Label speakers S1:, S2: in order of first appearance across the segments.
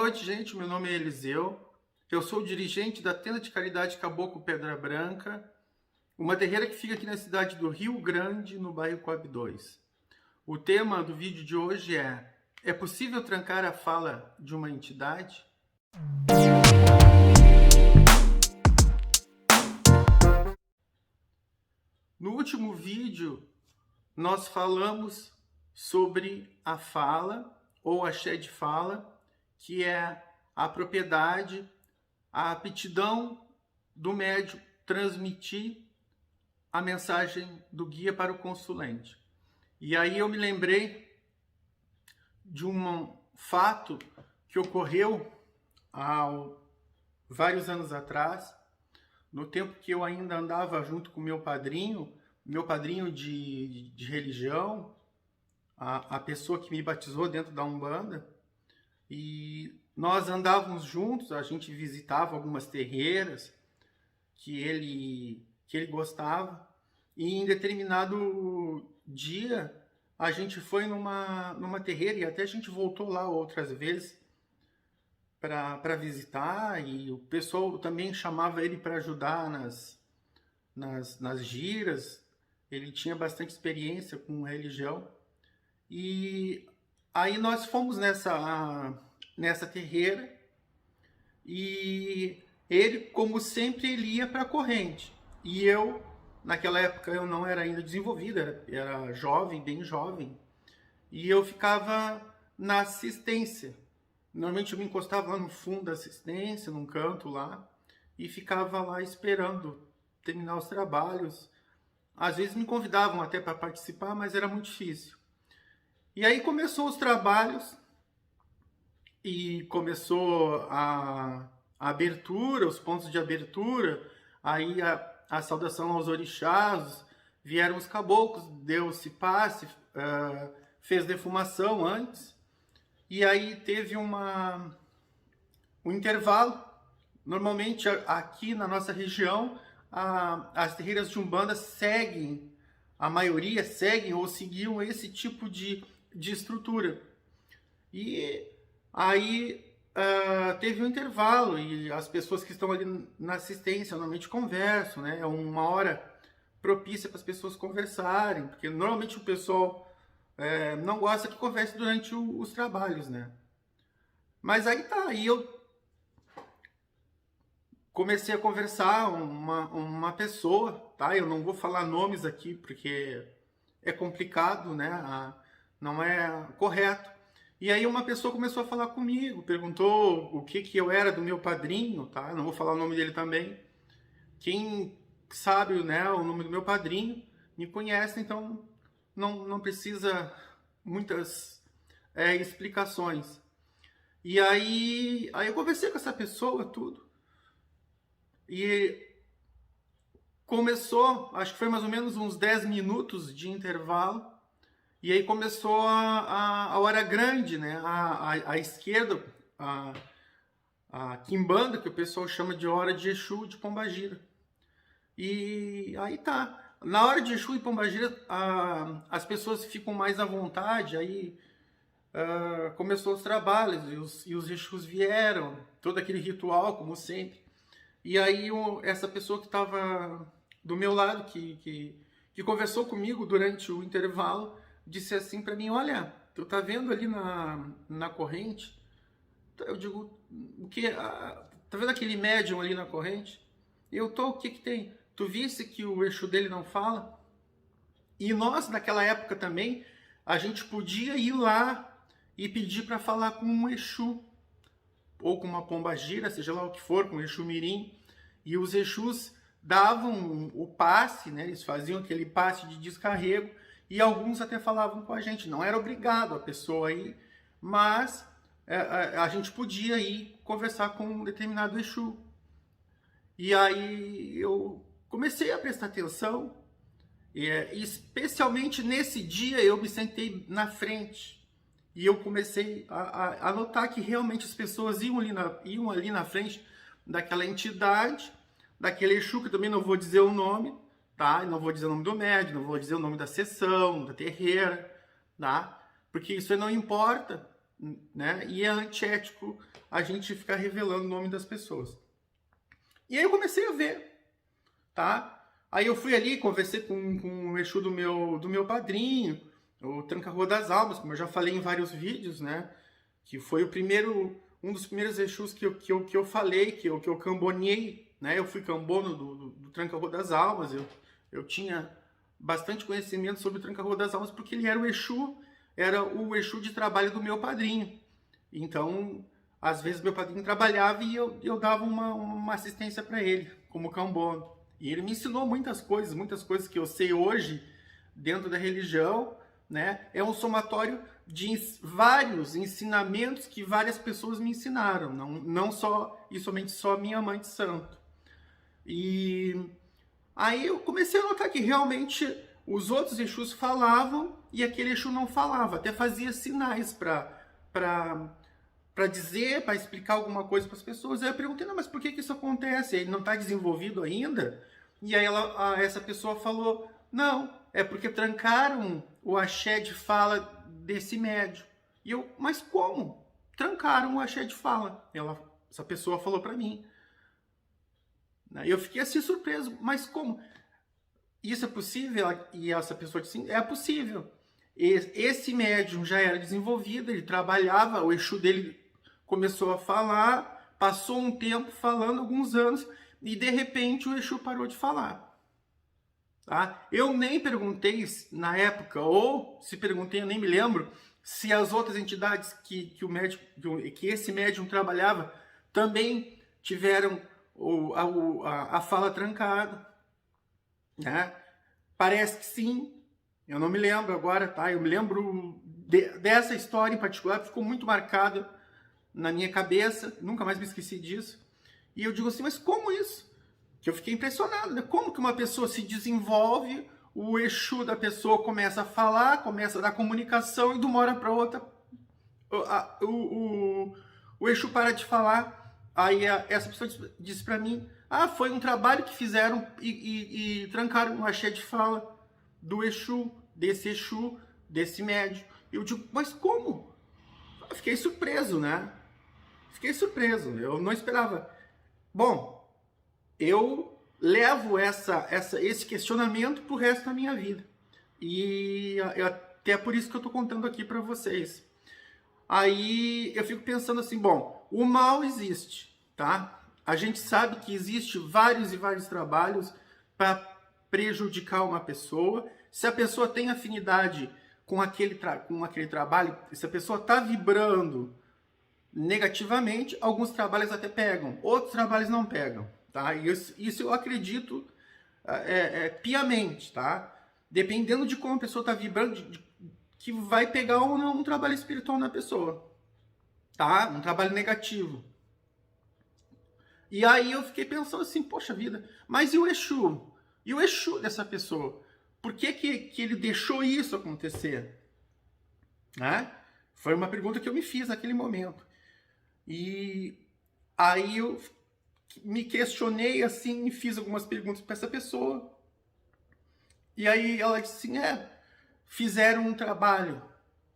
S1: noite, gente. Meu nome é Eliseu. Eu sou o dirigente da Tenda de Caridade Caboclo Pedra Branca, uma terreira que fica aqui na cidade do Rio Grande, no bairro Coab 2. O tema do vídeo de hoje é possível trancar a fala de uma entidade? No último vídeo, nós falamos sobre a fala, ou axé de fala, que é a propriedade, a aptidão do médium transmitir a mensagem do guia para o consulente. E aí eu me lembrei de um fato que ocorreu há vários anos atrás, no tempo que eu ainda andava junto com meu padrinho de religião, a pessoa que me batizou dentro da Umbanda, e nós andávamos juntos, a gente visitava algumas terreiras que ele gostava, e em determinado dia a gente foi numa terreira, e até a gente voltou lá outras vezes para visitar, e o pessoal também chamava ele para ajudar nas giras. Ele tinha bastante experiência com religião, e aí nós fomos nessa terreira, e ele, como sempre, ele ia para a corrente. E eu, naquela época, eu não era ainda desenvolvido, era jovem, bem jovem, e eu ficava na assistência. Normalmente eu me encostava lá no fundo da assistência, num canto lá, e ficava lá esperando terminar os trabalhos. Às vezes me convidavam até para participar, mas era muito difícil. E aí começou os trabalhos, e começou a abertura, os pontos de abertura, aí a saudação aos orixás, vieram os caboclos, deu-se passe, fez defumação antes, e aí teve um intervalo. Normalmente aqui na nossa região, as terreiras de Umbanda seguem, a maioria seguem ou seguiam esse tipo de estrutura. E aí teve um intervalo, e as pessoas que estão ali na assistência normalmente conversam, né? É uma hora propícia para as pessoas conversarem, porque normalmente o pessoal não gosta que converse durante os trabalhos, né? Mas aí tá, aí eu comecei a conversar uma pessoa, tá? Eu não vou falar nomes aqui porque é complicado, né? Não é correto. E aí uma pessoa começou a falar comigo, perguntou o que eu era do meu padrinho, tá? Não vou falar o nome dele também. Quem sabe, né, o nome do meu padrinho me conhece, então não precisa muitas explicações. E aí eu conversei com essa pessoa, tudo. E começou, acho que foi mais ou menos uns 10 minutos de intervalo. E aí começou a hora grande, né? A esquerda, a quimbanda, que o pessoal chama de hora de Exu, de Pombagira. E aí tá. Na hora de Exu e Pombagira, as pessoas ficam mais à vontade, aí começou os trabalhos, e os Exus vieram, todo aquele ritual, como sempre. E aí essa pessoa que estava do meu lado, que conversou comigo durante o intervalo, disse assim para mim: olha, tu tá vendo ali na corrente? Eu digo: o que? Tá vendo aquele médium ali na corrente? Eu tô, o que tem? Tu visse que o Exu dele não fala? E nós, naquela época também, a gente podia ir lá e pedir para falar com um Exu, ou com uma pombagira, seja lá o que for, com o Exu Mirim, e os Exus davam o passe, né? Eles faziam aquele passe de descarrego, e alguns até falavam com a gente. Não era obrigado a pessoa ir, mas a gente podia ir conversar com um determinado Exu. E aí eu comecei a prestar atenção, e especialmente nesse dia eu me sentei na frente, e eu comecei a notar que realmente as pessoas iam ali na frente daquela entidade, daquele Exu, que eu também não vou dizer o nome, tá? Não vou dizer o nome do médium, não vou dizer o nome da sessão, da terreira, tá? Porque isso não importa. né? E é antiético a gente ficar revelando o nome das pessoas. E aí eu comecei a ver, tá? Aí eu fui ali, conversei com o Exu do meu padrinho, o Tranca-Rua das Almas, como eu já falei em vários vídeos, né? Que foi um dos primeiros Exus que eu falei, que eu cambonei, né? Eu fui cambono do Tranca-Rua das Almas, eu tinha bastante conhecimento sobre o Tranca-Rua das Almas, porque ele era o Exu de trabalho do meu padrinho. Então, às vezes meu padrinho trabalhava e eu dava uma assistência para ele, como cambono. E ele me ensinou muitas coisas que eu sei hoje dentro da religião, né? É um somatório de vários ensinamentos que várias pessoas me ensinaram, não só e somente só minha mãe de santo. E aí eu comecei a notar que realmente os outros Exus falavam e aquele Exu não falava, até fazia sinais para dizer, para explicar alguma coisa para as pessoas. Aí eu perguntei, não, mas por que isso acontece? Ele não está desenvolvido ainda? E aí essa pessoa falou, não, é porque trancaram o axé de fala desse médium. E eu, mas como? Trancaram o axé de fala. Essa pessoa falou para mim. Eu fiquei assim surpreso, mas como? Isso é possível? E essa pessoa disse, sim, é possível. Esse médium já era desenvolvido, ele trabalhava, o Exu dele começou a falar, passou um tempo falando, alguns anos, e de repente o Exu parou de falar. Tá? Eu nem perguntei na época, ou se perguntei, eu nem me lembro, se as outras entidades que esse médium trabalhava também tiveram a fala trancada. Né? Parece que sim, eu não me lembro agora, tá? Eu me lembro dessa história em particular, ficou muito marcada na minha cabeça, nunca mais me esqueci disso. E eu digo assim, mas como isso? Que eu fiquei impressionado, né? Como que uma pessoa se desenvolve, o Exu da pessoa começa a falar, começa a dar comunicação e de uma hora para outra o Exu para de falar. Aí essa pessoa disse para mim, foi um trabalho que fizeram e trancaram o axé de fala do Exu, desse médium. Eu digo, mas como? Eu fiquei surpreso, né? Fiquei surpreso, eu não esperava. Bom, eu levo esse questionamento pro resto da minha vida. E até por isso que eu tô contando aqui para vocês. Aí eu fico pensando assim, bom, o mal existe, tá? A gente sabe que existe vários e vários trabalhos para prejudicar uma pessoa. Se a pessoa tem afinidade com aquele trabalho, se a pessoa está vibrando negativamente, alguns trabalhos até pegam, outros trabalhos não pegam, tá? Isso eu acredito piamente, tá? Dependendo de como a pessoa está vibrando, que vai pegar ou não um trabalho espiritual na pessoa, tá? Um trabalho negativo. E aí eu fiquei pensando assim, poxa vida, mas e o Exu? E o Exu dessa pessoa? Por que ele deixou isso acontecer? Né? Foi uma pergunta que eu me fiz naquele momento. E aí eu me questionei assim, fiz algumas perguntas para essa pessoa. E aí ela disse assim, fizeram um trabalho.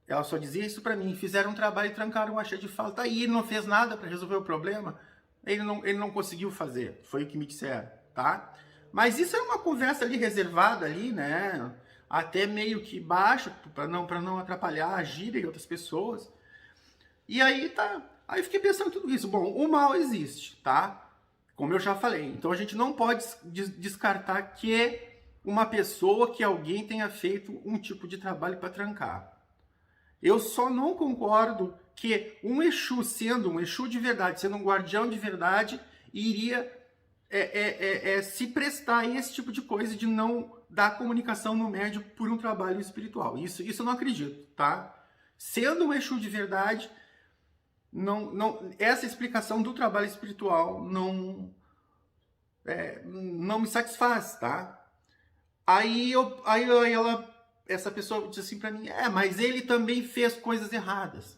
S1: Ela só dizia isso para mim, fizeram um trabalho e trancaram o axé de fala. Tá aí, ele não fez nada para resolver o problema. Ele não conseguiu fazer, foi o que me disseram, tá? Mas isso é uma conversa ali reservada ali, né? Até meio que baixa, para não atrapalhar a gíria de outras pessoas. E aí tá. Aí eu fiquei pensando tudo isso. Bom, o mal existe, tá? Como eu já falei. Então a gente não pode descartar que uma pessoa, que alguém tenha feito um tipo de trabalho para trancar. Eu só não concordo que um Exu, sendo um Exu de verdade, sendo um guardião de verdade, iria se prestar a esse tipo de coisa de não dar comunicação no médium por um trabalho espiritual. Isso eu não acredito, tá? Sendo um Exu de verdade, essa explicação do trabalho espiritual não me satisfaz, tá? Aí essa pessoa disse assim para mim, mas ele também fez coisas erradas.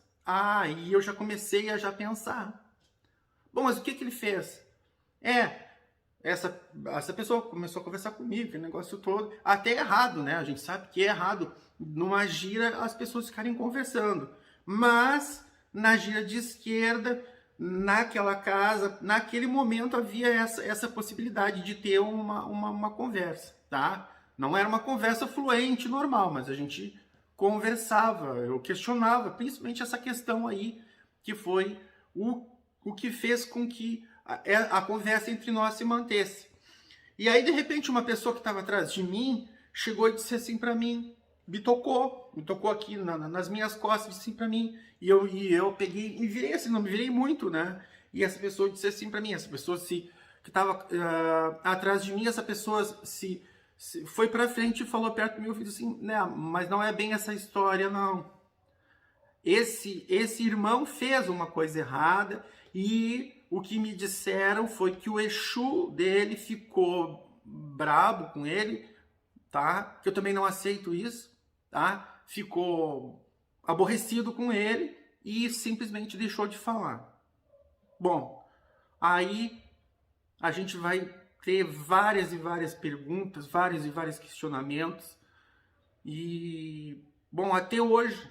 S1: E eu já comecei a já pensar. Bom, mas o que ele fez? Essa pessoa começou a conversar comigo, aquele negócio todo, até errado, né? A gente sabe que é errado numa gira as pessoas ficarem conversando. Mas na gira de esquerda, naquela casa, naquele momento havia essa possibilidade de ter uma conversa, tá? Não era uma conversa fluente, normal, mas a gente conversava, eu questionava, principalmente essa questão aí, que foi o que fez com que a conversa entre nós se mantesse. E aí, de repente, uma pessoa que estava atrás de mim chegou e disse assim para mim, me tocou aqui nas minhas costas, disse assim para mim, e eu peguei, me virei assim, não me virei muito, né? E essa pessoa disse assim para mim, essa pessoa que estava atrás de mim, essa pessoa foi para frente e falou perto do meu filho assim, né? Mas não é bem essa história, não. Esse irmão fez uma coisa errada e o que me disseram foi que o Exu dele ficou brabo com ele, tá? Que eu também não aceito isso, tá? Ficou aborrecido com ele e simplesmente deixou de falar. Bom, aí a gente vai ter várias e várias perguntas, vários e vários questionamentos e, bom, até hoje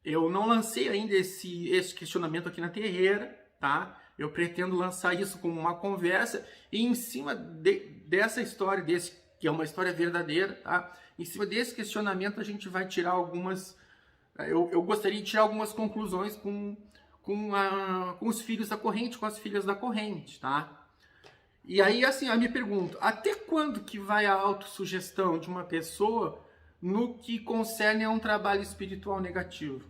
S1: eu não lancei ainda esse questionamento aqui na terreira, tá? Eu pretendo lançar isso como uma conversa e em cima dessa história, que é uma história verdadeira, tá? Em cima desse questionamento a gente vai tirar algumas... Eu gostaria de tirar algumas conclusões com os filhos da corrente, com as filhas da corrente, tá? E aí, assim, eu me pergunto, até quando que vai a autossugestão de uma pessoa no que concerne a um trabalho espiritual negativo?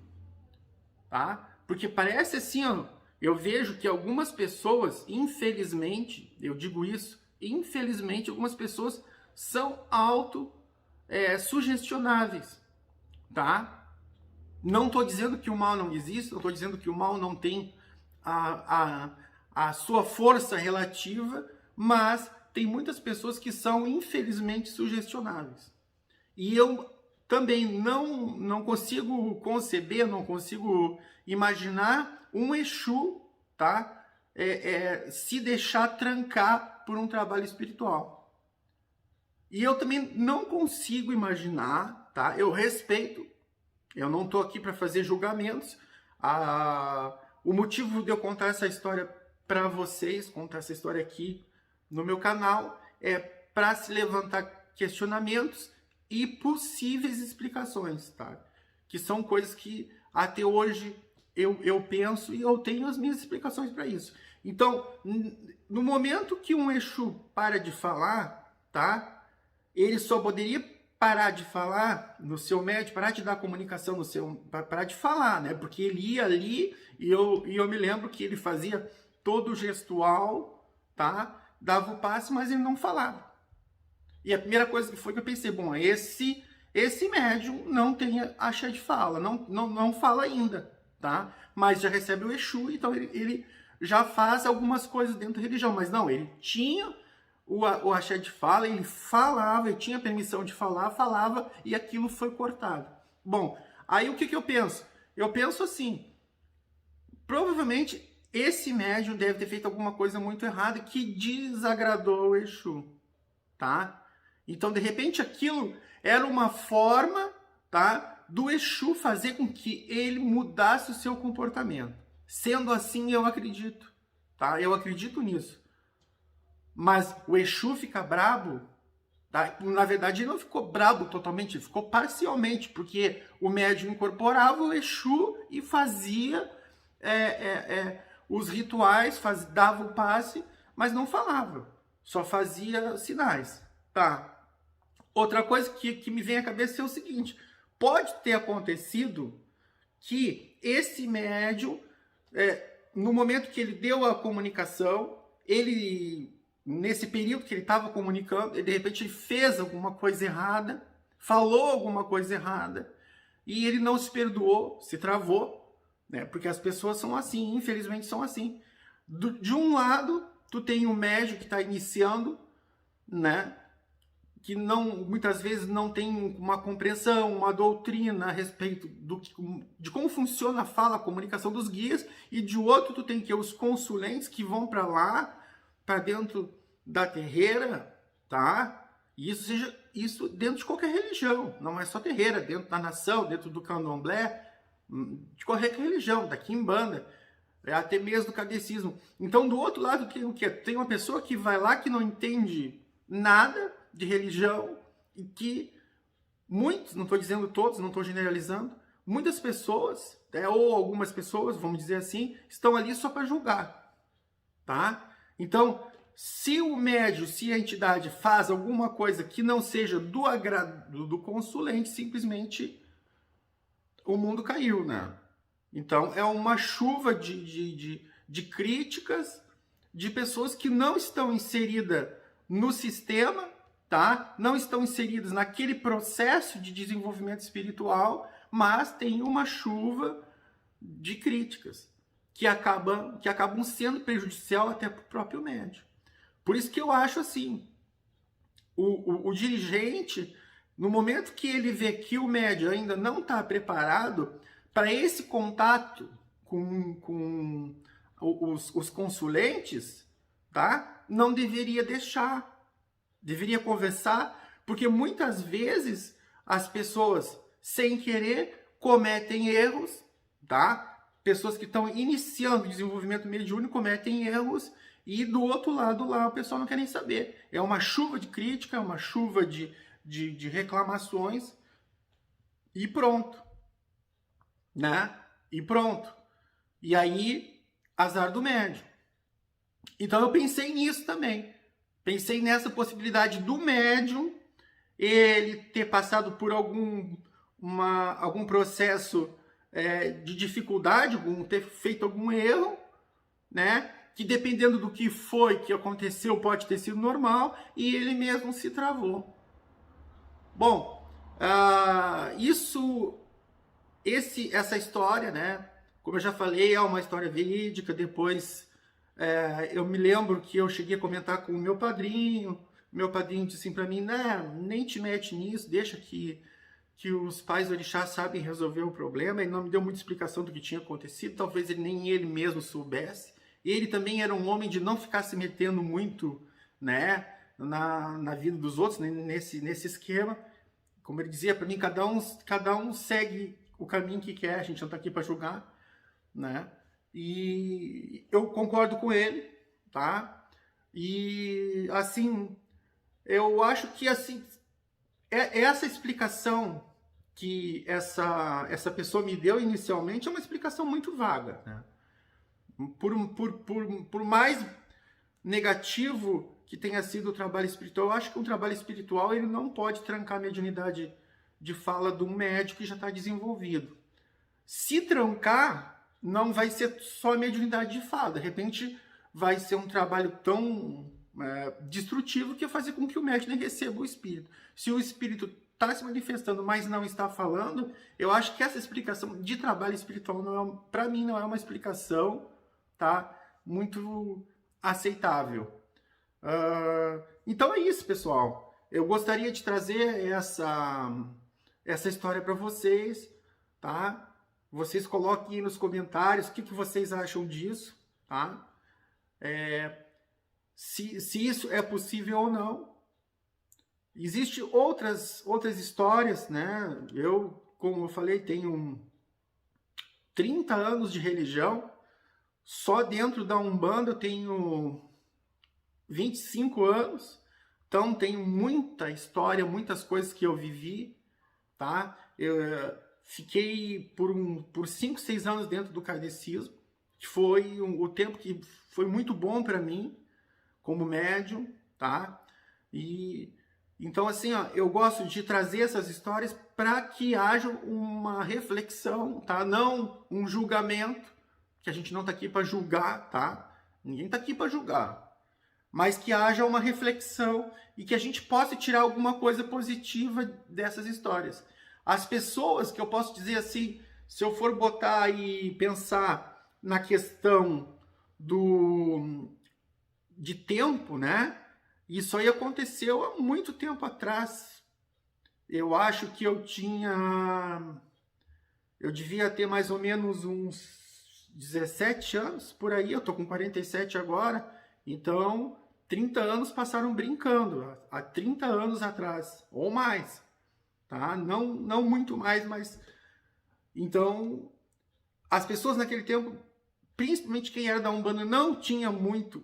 S1: Tá? Porque parece assim, ó, eu vejo que algumas pessoas, infelizmente, eu digo isso, infelizmente, algumas pessoas são sugestionáveis, tá? Não estou dizendo que o mal não existe, não estou dizendo que o mal não tem a sua força relativa, mas tem muitas pessoas que são, infelizmente, sugestionáveis. E eu também não consigo conceber, não consigo imaginar um Exu, tá? Se deixar trancar por um trabalho espiritual. E eu também não consigo imaginar, tá? Eu respeito, eu não estou aqui para fazer julgamentos. O motivo de eu contar essa história para vocês, contar essa história aqui no meu canal, é para se levantar questionamentos e possíveis explicações, tá? Que são coisas que até hoje eu penso e eu tenho as minhas explicações para isso. Então, no momento que um Exu para de falar, tá? Ele só poderia parar de falar no seu médium, parar de dar comunicação no seu... parar de falar, né? Porque ele ia ali e eu me lembro que ele fazia todo o gestual, tá? Dava o passe, mas ele não falava. E a primeira coisa que foi que eu pensei, bom, esse médium não tem axé de fala, não fala ainda, tá? Mas já recebe o Exu, então ele já faz algumas coisas dentro da religião, mas não, ele tinha o axé de fala, ele falava, ele tinha permissão de falar, falava, e aquilo foi cortado. Bom, aí o que eu penso? Eu penso assim, provavelmente esse médium deve ter feito alguma coisa muito errada que desagradou o Exu, tá? Então, de repente, aquilo era uma forma, tá, do Exu fazer com que ele mudasse o seu comportamento. Sendo assim, eu acredito, tá? Eu acredito nisso. Mas o Exu fica brabo, tá? Na verdade, ele não ficou brabo totalmente, ele ficou parcialmente, porque o médium incorporava o Exu e fazia os rituais, dava o passe, mas não falava, só fazia sinais, tá? Outra coisa que me vem à cabeça é o seguinte, pode ter acontecido que esse médium, no momento que ele deu a comunicação, nesse período que ele estava comunicando, de repente ele fez alguma coisa errada, falou alguma coisa errada, e ele não se perdoou, se travou, né? Porque as pessoas são assim, infelizmente são assim. De um lado, tu tem o médium que está iniciando, né? Que muitas vezes não tem uma compreensão, uma doutrina a respeito de como funciona a fala, a comunicação dos guias, e de outro tu tem que os consulentes que vão para lá, para dentro da terreira, tá? E isso dentro de qualquer religião, não é só terreira, dentro da nação, dentro do candomblé, de qualquer religião, da Quimbanda, até mesmo do kardecismo. Então, do outro lado, tem o quê? Tem uma pessoa que vai lá que não entende nada de religião e que muitos, não estou dizendo todos, não estou generalizando, muitas pessoas, ou algumas pessoas, vamos dizer assim, estão ali só para julgar, tá? Então, se o médium, se a entidade faz alguma coisa que não seja do agrado do consulente, simplesmente o mundo caiu, né? Então, é uma chuva de críticas de pessoas que não estão inseridas no sistema, tá? Não estão inseridas naquele processo de desenvolvimento espiritual, mas tem uma chuva de críticas que acabam sendo prejudicial até para o próprio médium. Por isso que eu acho assim, o dirigente, no momento que ele vê que o médium ainda não está preparado para esse contato com os consulentes, tá? Não deveria deixar, deveria conversar, porque muitas vezes as pessoas, sem querer, cometem erros, tá? Pessoas que estão iniciando o desenvolvimento mediúnico cometem erros, e do outro lado lá o pessoal não quer nem saber. É uma chuva de crítica, é uma chuva de reclamações, e pronto, né? E pronto. E aí, azar do médium. Então eu pensei nisso também. Pensei nessa possibilidade do médium, ele ter passado por algum processo de dificuldade, ter feito algum erro, né? Que dependendo do que foi, que aconteceu, pode ter sido normal, e ele mesmo se travou. Bom, essa história, né? Como eu já falei, é uma história verídica. Depois eu me lembro que eu cheguei a comentar com o meu padrinho. Meu padrinho disse assim para mim, né, nem te mete nisso, deixa que os pais orixás sabem resolver o problema. Ele não me deu muita explicação do que tinha acontecido, talvez nem ele mesmo soubesse. Ele também era um homem de não ficar se metendo muito, né, na vida dos outros, nesse esquema. Como ele dizia para mim, cada um segue o caminho que quer, a gente não está aqui para julgar, né? E eu concordo com ele, tá? E assim, eu acho que assim, essa explicação que essa pessoa me deu inicialmente é uma explicação muito vaga, né? Por mais negativo que tenha sido o trabalho espiritual, eu acho que um trabalho espiritual ele não pode trancar a mediunidade de fala de um médico que já está desenvolvido. Se trancar, não vai ser só a mediunidade de fala. De repente, vai ser um trabalho tão destrutivo que vai fazer com que o médium nem receba o espírito. Se o espírito está se manifestando, mas não está falando, eu acho que essa explicação de trabalho espiritual, para mim, não é uma explicação, tá, muito aceitável. Então é isso, pessoal. Eu gostaria de trazer essa história para vocês, tá? Vocês coloquem aí nos comentários o que vocês acham disso, tá? Se isso é possível ou não. Existem outras histórias, né? Eu, como eu falei, tenho 30 anos de religião. Só dentro da Umbanda eu tenho 25 anos. Então tenho muita história, muitas coisas que eu vivi, tá? Eu fiquei por 5, 6 anos dentro do kardecismo, que foi o tempo que foi muito bom para mim, como médium, tá? E então, assim, ó, eu gosto de trazer essas histórias para que haja uma reflexão, tá? Não um julgamento, que a gente não está aqui para julgar, tá? Ninguém está aqui para julgar. Mas que haja uma reflexão e que a gente possa tirar alguma coisa positiva dessas histórias. As pessoas, que eu posso dizer assim, se eu for botar e pensar na questão de tempo, né? Isso aí aconteceu há muito tempo atrás. Eu acho que eu devia ter mais ou menos uns 17 anos, por aí. Eu tô com 47 agora. Então, 30 anos passaram brincando. Há 30 anos atrás, ou mais. Tá? Não muito mais, mas... Então, as pessoas naquele tempo, principalmente quem era da Umbanda, não tinha muito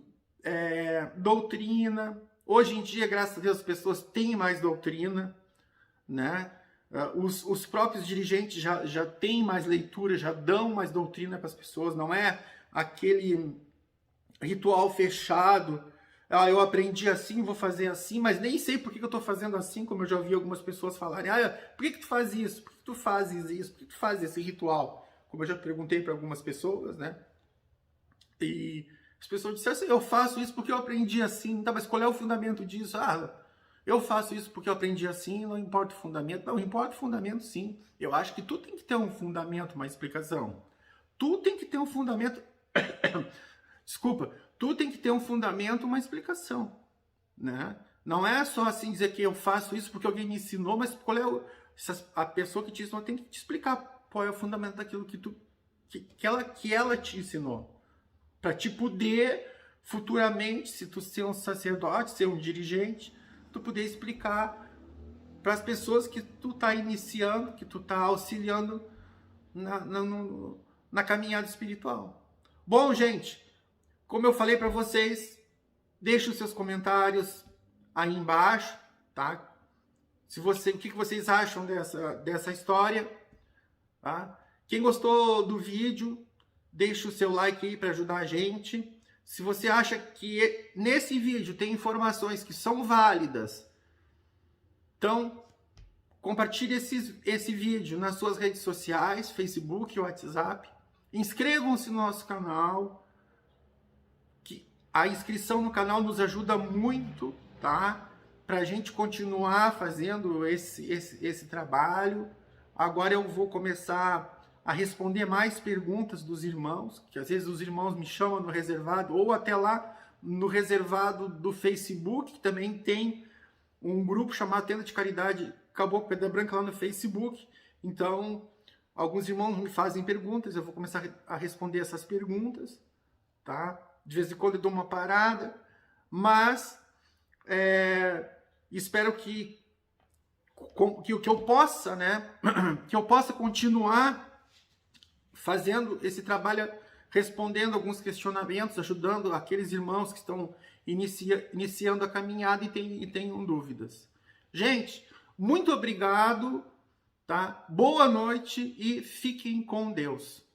S1: doutrina. Hoje em dia, graças a Deus, as pessoas têm mais doutrina, né? Os próprios dirigentes já têm mais leitura, já dão mais doutrina para as pessoas, não é aquele ritual fechado. Eu aprendi assim, vou fazer assim, mas nem sei por que eu estou fazendo assim, como eu já ouvi algumas pessoas falarem. Por que tu faz isso? Por que tu fazes isso? Por que tu faz esse ritual? Como eu já perguntei para algumas pessoas, né? E as pessoas disseram assim, eu faço isso porque eu aprendi assim. Tá, mas qual é o fundamento disso? Eu faço isso porque eu aprendi assim, não importa o fundamento. Não, importa o fundamento sim. Eu acho que tudo tem que ter um fundamento, uma explicação. Tudo tem que ter um fundamento... Desculpa. Tudo tem que ter um fundamento, uma explicação, né? Não é só assim dizer que eu faço isso porque alguém me ensinou, mas qual é a pessoa que te ensinou tem que te explicar qual é o fundamento daquilo que ela te ensinou. Para te poder, futuramente, se tu ser um sacerdote, ser um dirigente, tu poder explicar para as pessoas que tu tá iniciando, que tu tá auxiliando na caminhada espiritual. Bom, gente, como eu falei para vocês, deixe os seus comentários aí embaixo, tá? O que vocês acham dessa história, tá? Quem gostou do vídeo, deixa o seu like aí para ajudar a gente. Se você acha que nesse vídeo tem informações que são válidas, então compartilhe esse vídeo nas suas redes sociais, Facebook, WhatsApp. Inscrevam-se no nosso canal. A inscrição no canal nos ajuda muito, tá? Para a gente continuar fazendo esse trabalho. Agora eu vou começar a responder mais perguntas dos irmãos, que às vezes os irmãos me chamam no reservado, ou até lá no reservado do Facebook, que também tem um grupo chamado Tenda de Caridade Caboclo Pedra Branca lá no Facebook. Então, alguns irmãos me fazem perguntas, eu vou começar a responder essas perguntas, tá? De vez em quando eu dou uma parada, mas espero que eu possa, né, que eu possa continuar fazendo esse trabalho, respondendo alguns questionamentos, ajudando aqueles irmãos que estão iniciando a caminhada e tenham dúvidas. Gente, muito obrigado, tá? Boa noite e fiquem com Deus.